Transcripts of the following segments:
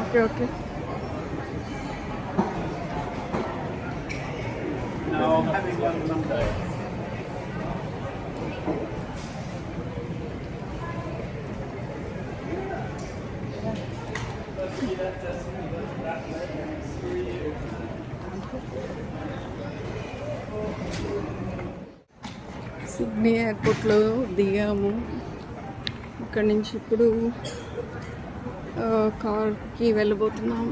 Okay okay. Sydney ఎయిర్పోర్ట్లో దిగాము. ఇక్కడ నుంచి ఇప్పుడు కార్కి వెళ్ళబోతున్నాం.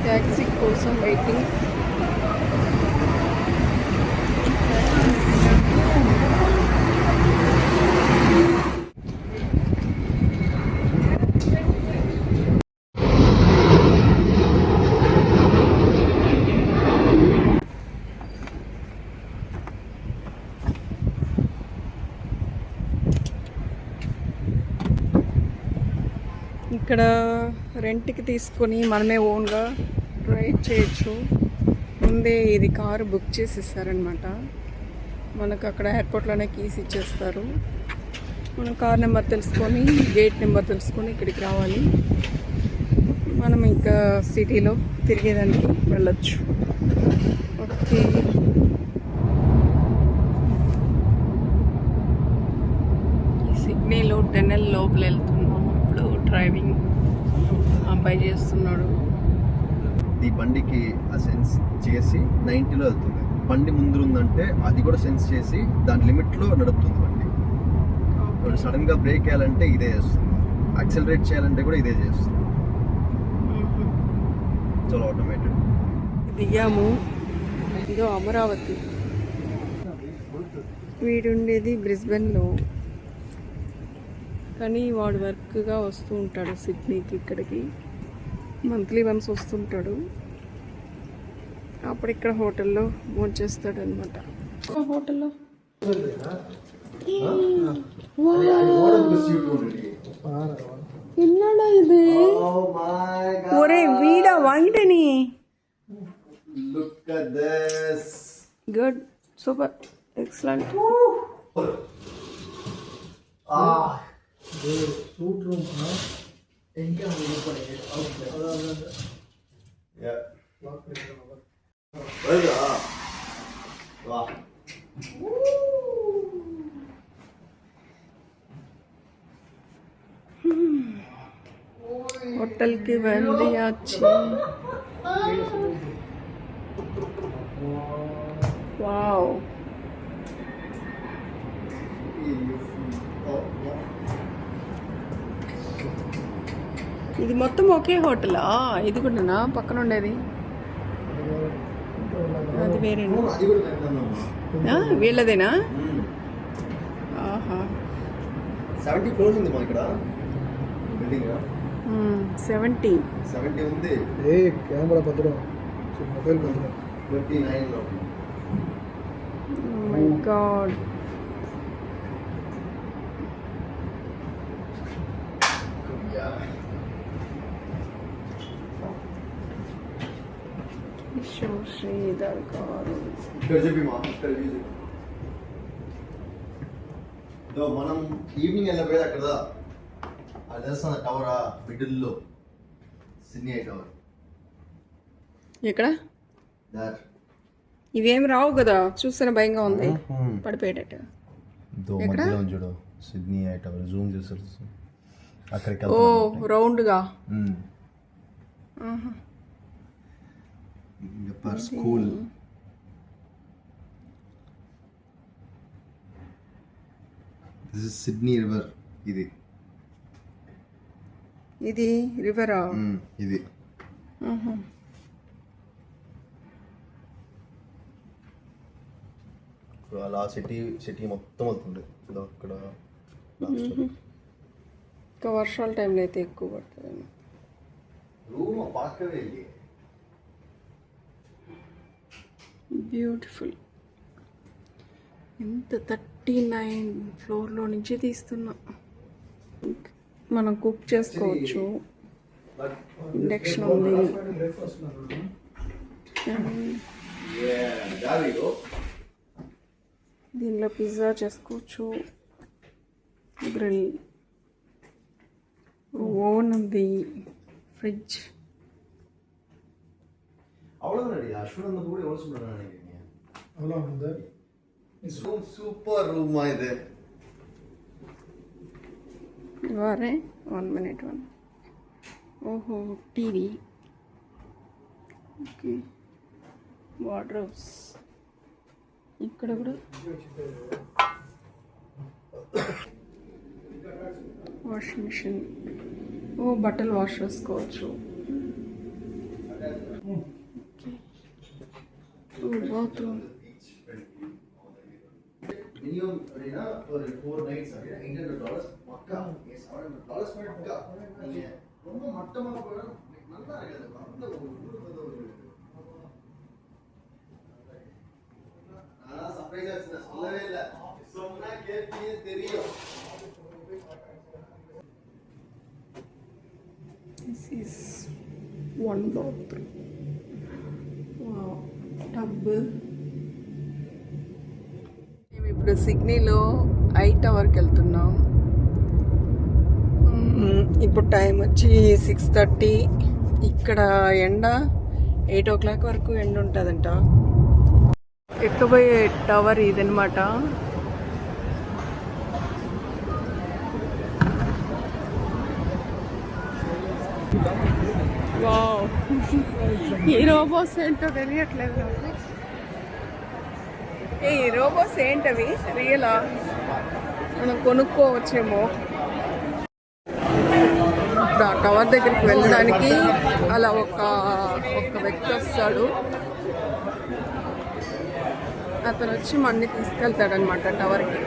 ట్యాక్సీ కోసం వెయిటింగ్. ఇక్కడ రెంట్కి తీసుకొని మనమే ఓన్గా డ్రైవ్ చేయొచ్చు. ముందే ఇది కారు బుక్ చేసి ఇస్తారనమాట. మనకు అక్కడ ఎయిర్పోర్ట్లోనే కీస్ ఇచ్చేస్తారు. మనం కార్ నెంబర్ తెలుసుకొని, గేట్ నెంబర్ తెలుసుకొని ఇక్కడికి రావాలి. మనం ఇంకా సిటీలో తిరిగేదానికి వెళ్ళొచ్చు. ఓకే. సిడ్నీలో టెన్నెల్ లోపల వెళ్తున్నాం. ఇప్పుడు డ్రైవింగ్ అబ్బాయి చేస్తున్నాడు. ఈ బండికి ఆ సెన్స్ చేసి 90లో వెళ్తుంది. బండి ముందు ఉందంటే అది కూడా సెన్స్ చేసి దాని లిమిట్లో నడుపుతుంది బండి. సడన్ గా బ్రేక్ వేయాలంటే ఇదే చేస్తుంది, యాక్సిలరేట్ చేయాలంటే కూడా ఇదే చేస్తుంది. చాలా ఆటోమేటెడ్. దిగాము. ఇదో అమరావతి. వీడుండేది బ్రిస్బెన్లో, కానీ వాడు వర్క్గా వస్తూ ఉంటాడు సిడ్నీకి. ఇక్కడికి మంత్లీ వన్స్ వస్తుంటాడు. అప్పుడు ఇక్కడ హోటల్లో భోంచేస్తాడు అనమాట. హోటల్లో ఎన్నాడా ఇది? ఒరే వీడా వాంగిటని. Good, super, excellent. Suite room है इनके हम ये पड़ेंगे या बढ़िया वाह होटल की बंदी अच्छी. वाओ. ఇది మొత్తం ఒకే హోటలా? ఇది కూడా పక్కన ఉండేది అది వేరేనా? వీళ్ళదేనా? ఆహా. 70 ఫ్లోర్స్ ఉంది మా ఇక్కడ బిల్డింగ్. 70 ఉంది. ఏ కెమెరా భద్రం, మొబైల్ భద్రం. 29 లో. Oh my God. శ్రీధర్ గారు మనం ఈవినింగ్ వెళ్ళిపోయేది అక్కడ అది చేస్తాను టవరా మిడిల్లో సిడ్నీ టవర్. ఎక్కడ? ఇవేం రావు కదా, చూస్తేనే భయంగా ఉంది పడిపోయేటట్టు. చూడు సిడ్నీ టవర్ జూమ్ చేస్తారు అక్కడికి. ఓ రౌండ్గా. School. This is Sydney river. ఇది రివరా? ఇది అలా సిటీ మొత్తం అవుతుంది అక్కడ. ఇంకా వర్షాల టైంలో అయితే ఎక్కువ పడుతుంది. రూమ్ పక్కనే బ్యూటిఫుల్. ఎంత 39 ఫ్లోర్లో నుంచి తీస్తున్నా. మనం కుక్ చేసుకోవచ్చు. ఇండక్షన్ ఉంది. దీనిలో పిజ్జా చేసుకోవచ్చు. గ్రిల్, ఓవెన్ ఉంది, ఫ్రిడ్జ్. సూపర్ రూమ్ ಇದೆ. వారే 1 minute 1. ఓహో, టీవీ. Okay, wardrobes. ఇక్కడ కూడా వాషింగ్ మిషన్. ఓ, బట్టలు వాష్ చేసుకోవచ్చు. బాత్రూమ్. Minimum for 4 nights $800 பக்கா. $700 பக்கா. நீங்க ரொம்ப மட்டமா போனா நல்லா இருக்காது. அந்த நான் சர்ப்ரைஸா சொல்லவே இல்ல. சொன்னா கேட்பீங்க தெரியும். This is one bathroom. Wow, tub. ఇప్పుడు సిడ్నీలో ఐ టవర్కి వెళ్తున్నాం. ఇప్పుడు టైం వచ్చి 6:30. ఇక్కడ ఎండ 8 o'clock వరకు ఎండ ఉంటుందంట. ఎక్కబోయే టవర్ ఇదనమాట. వావ్, ఈ రోబోస్ ఏంటో తెలియట్లేదు నాకు. ఈ రోబోస్ ఏంటవి, రియలా? మనం కొనుక్కోవచ్చేమో. టవర్ దగ్గరికి వెళ్ళడానికి అలా ఒక వ్యక్తి వస్తాడు. అతను వచ్చి మనని తీసుకెళ్తాడనమాట టవర్కి.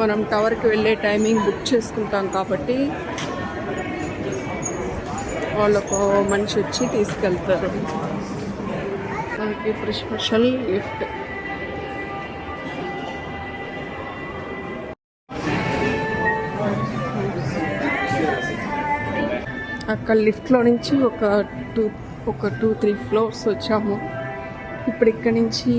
మనం టవర్కి వెళ్ళే టైమింగ్ బుక్ చేసుకుంటాం కాబట్టి వాళ్ళకు మనిషి వచ్చి తీసుకెళ్తారు. మనకి ఇప్పుడు స్పెషల్ లిఫ్ట్. అక్కడ లిఫ్ట్లో నుంచి ఒక 2-3 ఫ్లోర్స్ వచ్చాము. ఇప్పుడు ఇక్కడ నుంచి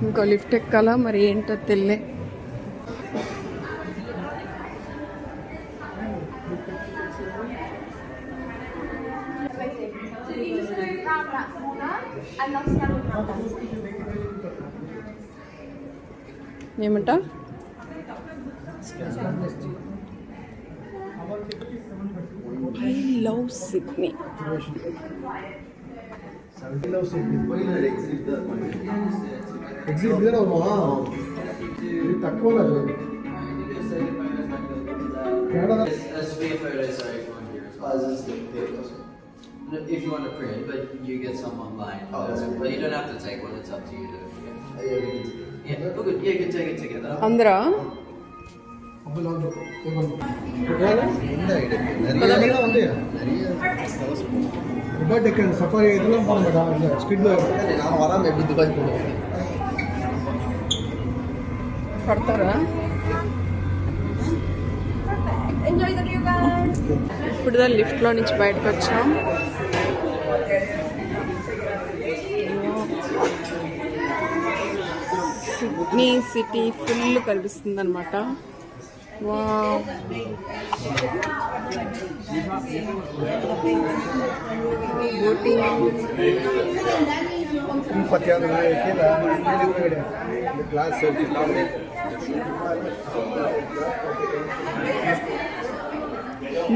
ఇంకో లిఫ్ట్ ఎక్కాలా, మరి ఏంటో తెలియలే. ఏమంట? I love Sydney. If you want to print, but you get some online. But you don't have to take one. It's up to you. Yeah, good. Yeah, you can take it together. Andra. పడతారా? ఇప్పుడు లిఫ్ట్లో నుంచి బయటకు వచ్చాం. Sydney city full కనిపిస్తుంది అనమాట. Wow, boating.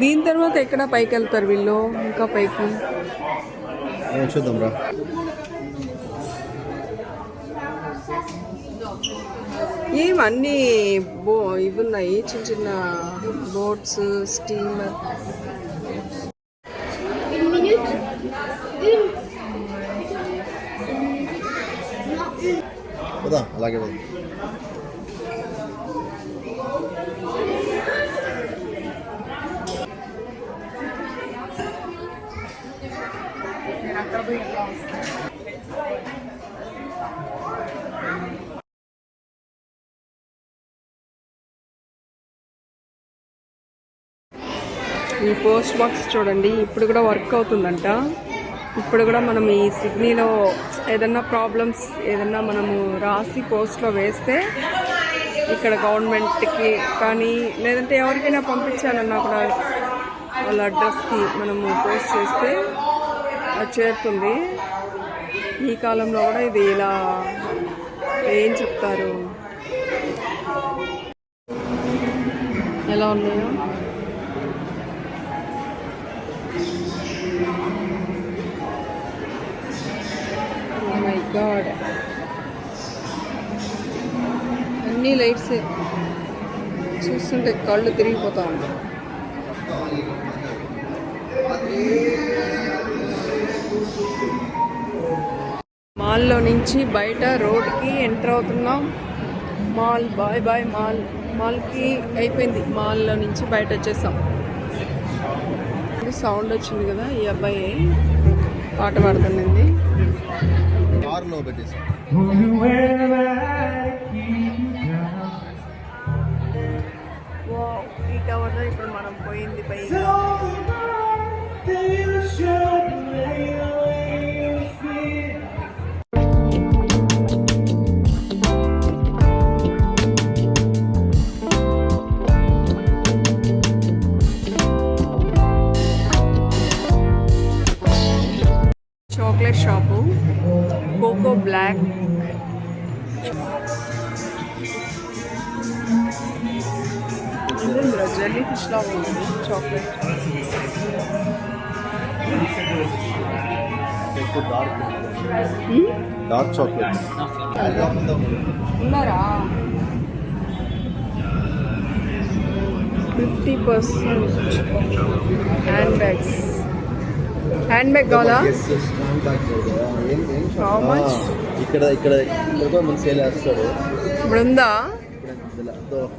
దీని తర్వాత ఎక్కడ పైకి వెళ్తారు వీళ్ళు? ఇంకా పైకి చూద్దాం రా. ఏమన్నీ ఇవి ఉన్నాయి, చిన్న చిన్న బోట్స్, స్టీమర్. అలాగే ఈ పోస్ట్ బాక్స్ చూడండి, ఇప్పుడు కూడా వర్క్ అవుతుందంట. ఇప్పుడు కూడా మనం ఈ సిడ్నీలో ఏదన్నా ప్రాబ్లమ్స్ ఏదన్నా మనము రాసి పోస్ట్లో వేస్తే ఇక్కడ గవర్నమెంట్కి కానీ లేదంటే ఎవరికైనా పంపించాలన్నా కూడా వాళ్ళ అడ్రస్కి మనము పోస్ట్ చేస్తే అది చేరుతుంది. ఈ కాలంలో కూడా ఇది ఇలా ఏం చెప్తారు ఎలా ఉన్నాయో. Oh my God. అన్ని లైట్స్ చూస్తుంటే కళ్ళు తిరిగిపోతా ఉంటాయి. మాల్లో నుంచి బయట రోడ్కి ఎంటర్ అవుతున్నాం. మాల్ బాయ్ బాయ్ మాల్కి అయిపోయింది. మాల్లో నుంచి బయట వచ్చేసాం. సౌండ్ వచ్చింది కదా, ఈ అబ్బాయి పాట పాడుతుంది. కార్లో పెట్టేసి ఈ టవర్లో ఇప్పుడు మనం పోయింది పైన. Chocolate shop cocoa black. Jellyfish లాగా ఉంది చాక్లెట్. డార్క్ చాక్లెట్ ఉన్నారా? 50% హ్యాండ్ బ్యాగ్స్. హ్యాండ్ బ్యాగ్ కావాలా? How much? ఇక్కడ మన సేల్ వేస్తాడు. ఇప్పుడు ఉందా?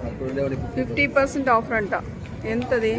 అప్పుడు 50% ఆఫర్ అంట. ఎంతది?